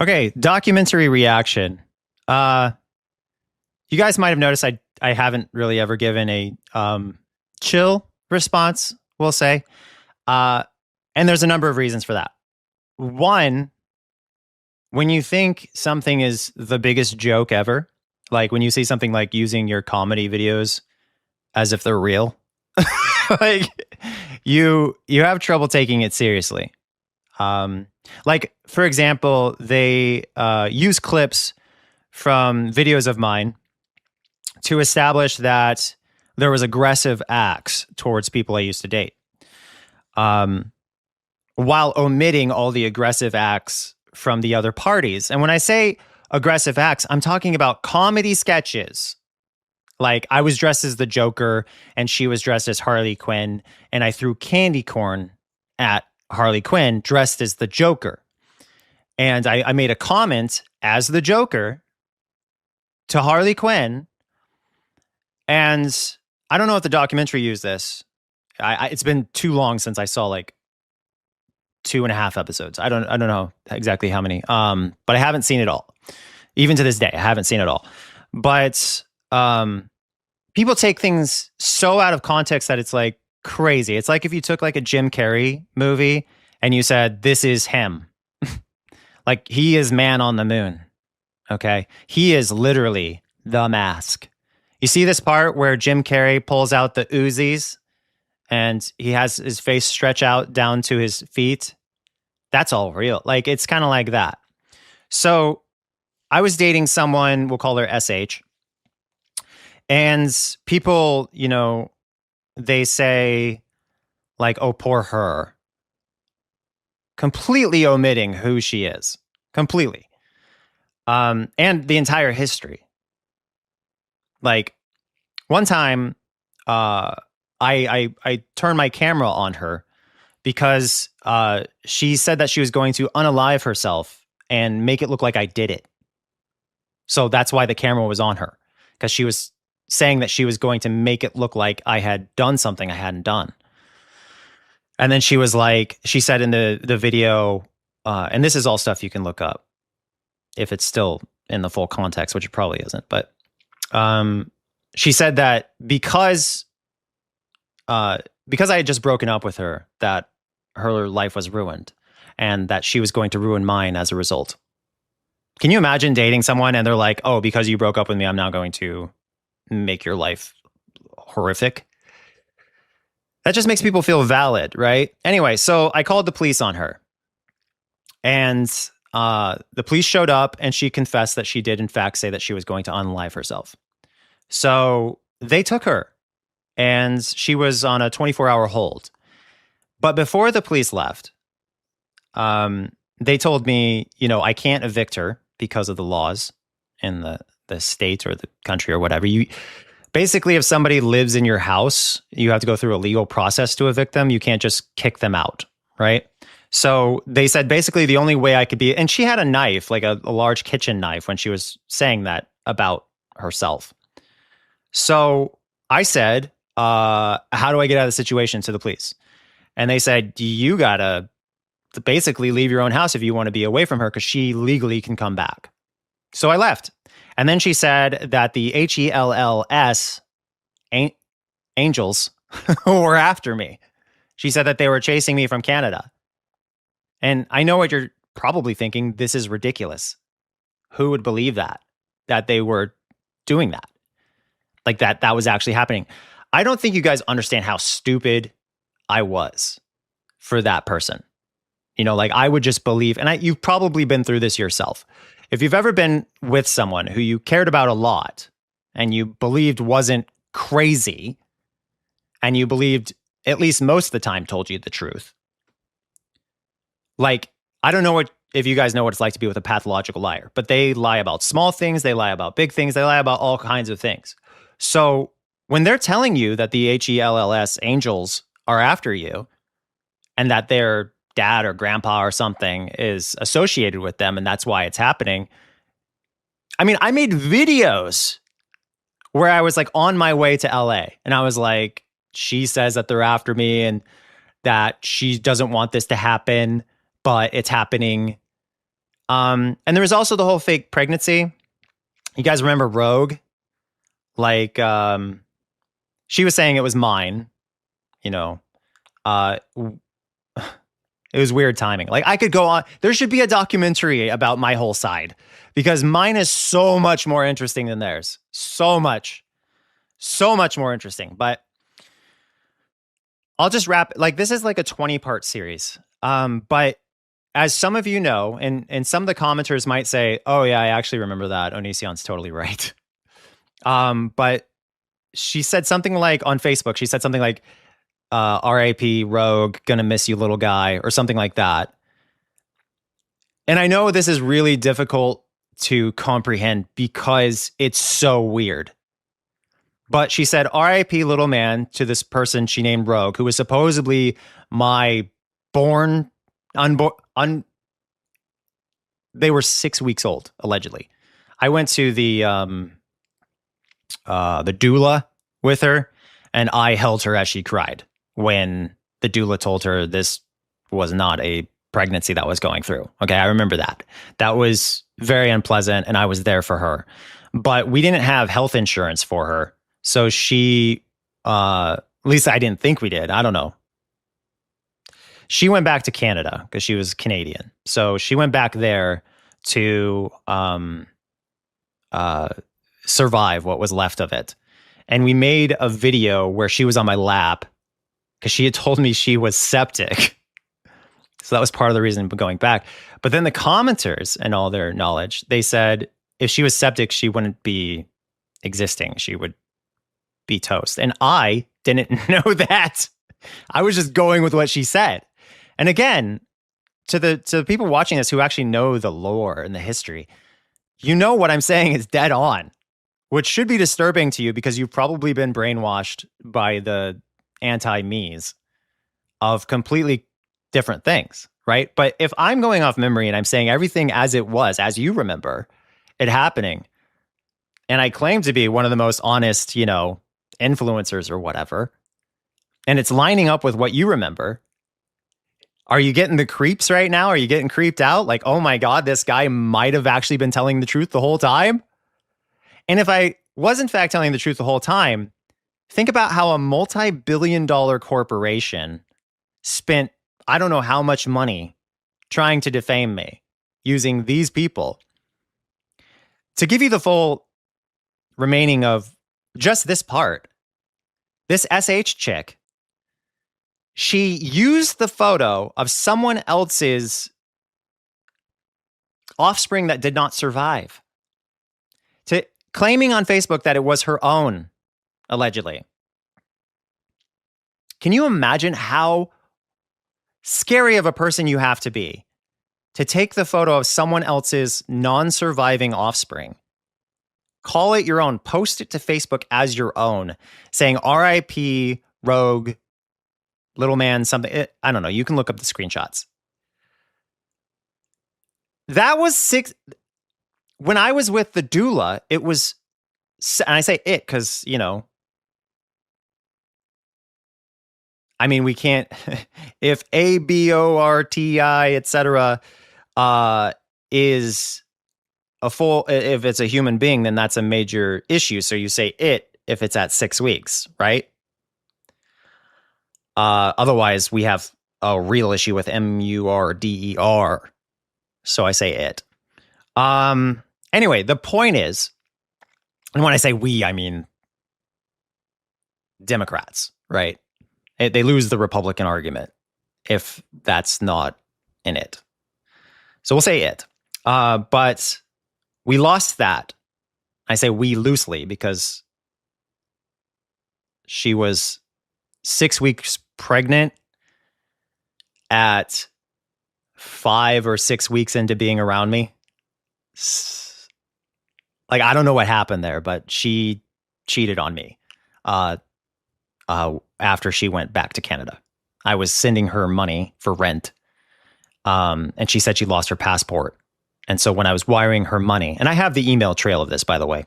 Okay, documentary reaction. Uh, you guys might have noticed I haven't really ever given a chill response, we'll say. Uh, and there's a number of reasons for that. One, when you think something is the biggest joke ever, like when you see something like using your comedy videos as if they're real, like you have trouble taking it seriously. Um, like for example, they use clips from videos of mine to establish that there was aggressive acts towards people I used to date, um, while omitting all the aggressive acts from the other parties. And when I say aggressive acts, I'm talking about comedy sketches. Like I was dressed as the Joker and she was dressed as Harley Quinn, and I threw candy corn at Harley Quinn dressed as the Joker. And I made a comment as the Joker to Harley Quinn. And I don't know if the documentary used this. It's been too long since I saw like 2.5 episodes. I don't know exactly how many. But I haven't seen it all. Even to this day, I haven't seen it all. But people take things so out of context that it's like crazy. It's like if you took like a Jim Carrey movie and you said, this is him. Like he is Man on the Moon. Okay. He is literally the mask. You see this part where Jim Carrey pulls out the Uzis and he has his face stretch out down to his feet? That's all real. Like it's kind of like that. So I was dating someone, we'll call her SH. And people, they say like, oh, poor her. Completely omitting who she is. Completely. And the entire history. Like one time, I turned my camera on her because she said that she was going to unalive herself and make it look like I did it. So that's why the camera was on her, because she was saying that she was going to make it look like I had done something I hadn't done. And then she was like, she said in the video, and this is all stuff you can look up if it's still in the full context, which it probably isn't. But she said that because I had just broken up with her, that her life was ruined and that she was going to ruin mine as a result. Can you imagine dating someone and they're like, oh, because you broke up with me, I'm now going to make your life horrific? That just makes people feel valid, right? Anyway, so I called the police on her. And the police showed up and she confessed that she did, in fact, say that she was going to unalive herself. So they took her and she was on a 24-hour hold. But before the police left, they told me, I can't evict her because of the laws in the state or the country or whatever. Basically, if somebody lives in your house, you have to go through a legal process to evict them. You can't just kick them out, right? So they said basically the only way I could be, and she had a knife, like a large kitchen knife, when she was saying that about herself. So I said, how do I get out of the situation, to the police? And they said, you gotta basically leave your own house if you want to be away from her, because she legally can come back. So I left. And then she said that the HELLS angels were after me. She said that they were chasing me from Canada. And I know what you're probably thinking. This is ridiculous. Who would believe that they were doing that? Like that was actually happening. I don't think you guys understand how stupid I was for that person. Like I would just believe, and you've probably been through this yourself. If you've ever been with someone who you cared about a lot and you believed wasn't crazy, and you believed at least most of the time told you the truth. Like, I don't know if you guys know what it's like to be with a pathological liar, but they lie about small things. They lie about big things. They lie about all kinds of things. So when they're telling you that the HELLS angels are after you and that their dad or grandpa or something is associated with them and that's why it's happening. I mean, I made videos where I was like on my way to LA and I was like, she says that they're after me and that she doesn't want this to happen, but it's happening. And there was also the whole fake pregnancy. You guys remember Rogue? Like, she was saying it was mine, you know. It was weird timing. Like, I could go on. There should be a documentary about my whole side because mine is so much more interesting than theirs. So much more interesting. But I'll just wrap. Like, this is like a 20-part series. But as some of you know, and some of the commenters might say, "Oh yeah, I actually remember that. Onision's totally right." But she said something like on Facebook. She said something like, "R.I.P. Rogue, gonna miss you, little guy," or something like that. And I know this is really difficult to comprehend because it's so weird. But she said, "R.I.P. little man," to this person she named Rogue, who was supposedly my they were 6 weeks old, allegedly. I went to the doula with her, and I held her as she cried when the doula told her this was not a pregnancy that was going through. Okay, I remember that. That was very unpleasant, and I was there for her. But we didn't have health insurance for her. So she, at least I didn't think we did. I don't know. She went back to Canada because she was Canadian. So she went back there to survive what was left of it. And we made a video where she was on my lap because she had told me she was septic. So that was part of the reason for going back. But then the commenters, and all their knowledge, they said if she was septic, she wouldn't be existing. She would be toast. And I didn't know that. I was just going with what she said. And again, to the people watching this who actually know the lore and the history, you know what I'm saying is dead on, which should be disturbing to you because you've probably been brainwashed by the anti-me's of completely different things, right? But if I'm going off memory and I'm saying everything as it was, as you remember it happening, and I claim to be one of the most honest, influencers or whatever, and it's lining up with what you remember, are you getting the creeps right now? Are you getting creeped out? Like, oh my God, this guy might have actually been telling the truth the whole time? And if I was in fact telling the truth the whole time, think about how a multi-billion-dollar corporation spent, I don't know how much money trying to defame me using these people. To give you the full remaining of just this part, this SH chick, she used the photo of someone else's offspring that did not survive, to claiming on Facebook that it was her own, allegedly. Can you imagine how scary of a person you have to be to take the photo of someone else's non-surviving offspring, call it your own, post it to Facebook as your own, saying RIP Rogue, little man, something. I don't know. You can look up the screenshots. That was 6. When I was with the doula, it was, and I say it because, I mean, we can't, if ABORTI, etc., is a full, if it's a human being, then that's a major issue. So you say it if it's at 6 weeks, right? Otherwise, we have a real issue with MURDER. So I say it. Anyway, the point is, and when I say we, I mean Democrats, right? They lose the Republican argument if that's not in it. So we'll say it. But we lost that. I say we loosely because she was 6 weeks pregnant at 5 or 6 weeks into being around me. Like, I don't know what happened there, but she cheated on me after she went back to Canada. I was sending her money for rent, and she said she lost her passport. And so when I was wiring her money, and I have the email trail of this, by the way,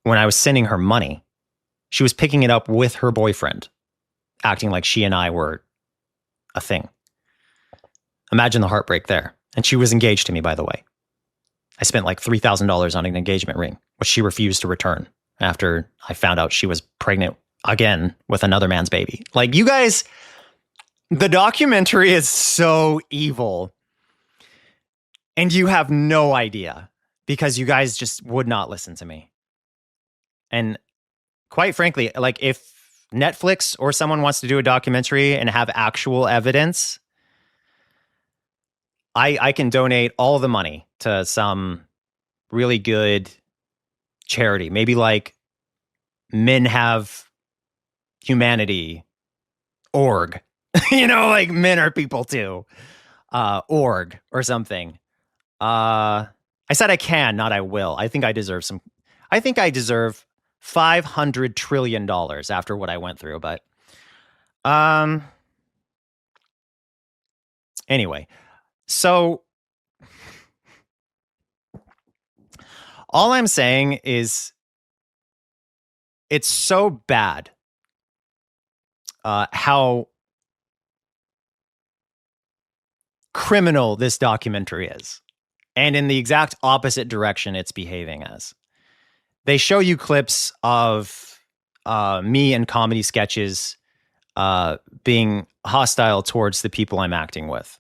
when I was sending her money, she was picking it up with her boyfriend, acting like she and I were a thing. Imagine the heartbreak there. And she was engaged to me, by the way. I spent like $3,000 on an engagement ring, which she refused to return after I found out she was pregnant again with another man's baby. Like, you guys, the documentary is so evil. And you have no idea because you guys just would not listen to me. And quite frankly, like, if Netflix or someone wants to do a documentary and have actual evidence, I can donate all the money to some really good charity. Maybe like Men Have Humanity org. Like men are people too. Org or something. I said I can, not I will. I think I deserve $500 trillion after what I went through. But anyway, so all I'm saying is it's so bad how criminal this documentary is, and in the exact opposite direction it's behaving as. They show you clips of me in comedy sketches being hostile towards the people I'm acting with.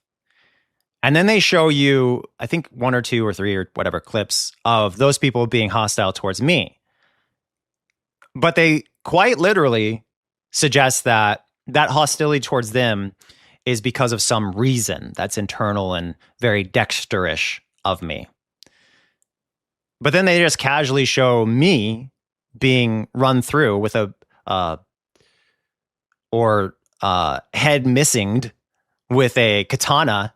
And then they show you, I think 1 or 2 or 3 or whatever clips of those people being hostile towards me. But they quite literally suggest that hostility towards them is because of some reason that's internal and very Dexter-ish of me. But then they just casually show me being run through with a head missing with a katana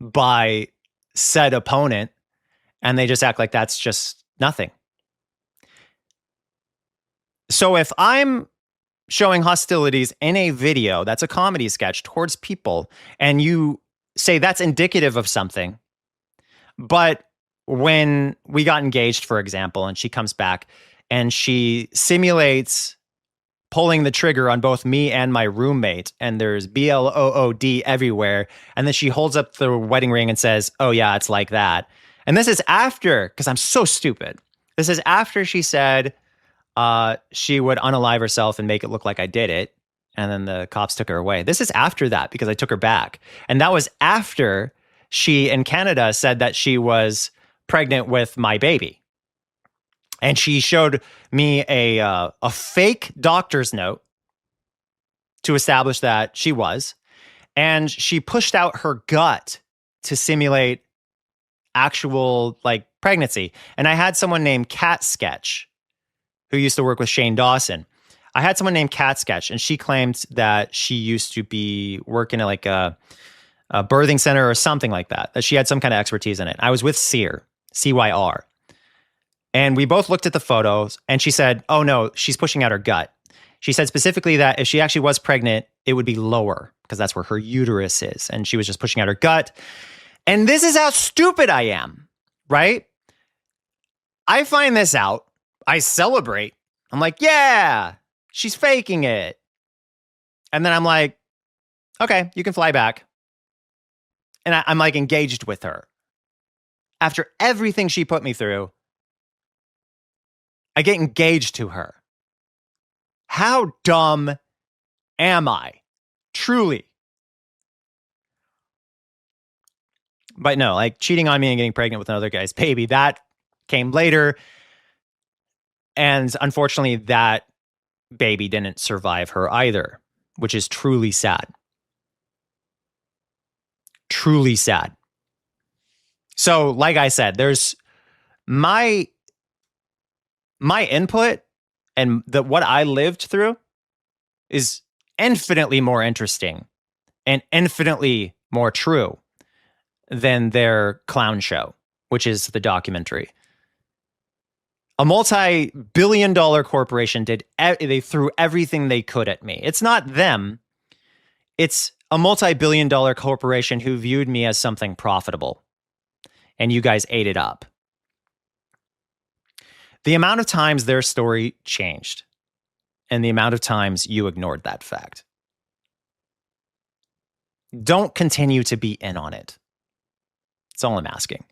by said opponent, and they just act like that's just nothing. So if I'm showing hostilities in a video that's a comedy sketch towards people, and you say that's indicative of something, but when we got engaged, for example, and she comes back and she simulates pulling the trigger on both me and my roommate, and there's BLOOD everywhere, and then she holds up the wedding ring and says, "Oh yeah, it's like that." And this is after, because I'm so stupid, this is after she said she would unalive herself and make it look like I did it, and then the cops took her away. This is after that, because I took her back. And that was after she, in Canada, said that she was pregnant with my baby. And she showed me a fake doctor's note to establish that she was. And she pushed out her gut to simulate actual like pregnancy. And I had someone named Cat Sketch who used to work with Shane Dawson. I had someone named Cat Sketch, and she claimed that she used to be working at like a birthing center or something like that, that she had some kind of expertise in it. I was with Cyr, CYR. And we both looked at the photos, and she said, "Oh no, she's pushing out her gut." She said specifically that if she actually was pregnant, it would be lower because that's where her uterus is. And she was just pushing out her gut. And this is how stupid I am, right? I find this out. I celebrate. I'm like, yeah, she's faking it. And then I'm like, okay, you can fly back. And I'm like engaged with her. After everything she put me through, I get engaged to her. How dumb am I? Truly. But no, like cheating on me and getting pregnant with another guy's baby, that came later. And unfortunately, that baby didn't survive her either, which is truly sad. Truly sad. So, like I said, there's my input and what I lived through is infinitely more interesting and infinitely more true than their clown show, which is the documentary. A multi-billion-dollar corporation they threw everything they could at me. It's not them. It's a multi-billion-dollar corporation who viewed me as something profitable. And you guys ate it up. The amount of times their story changed and the amount of times you ignored that fact. Don't continue to be in on it. That's all I'm asking.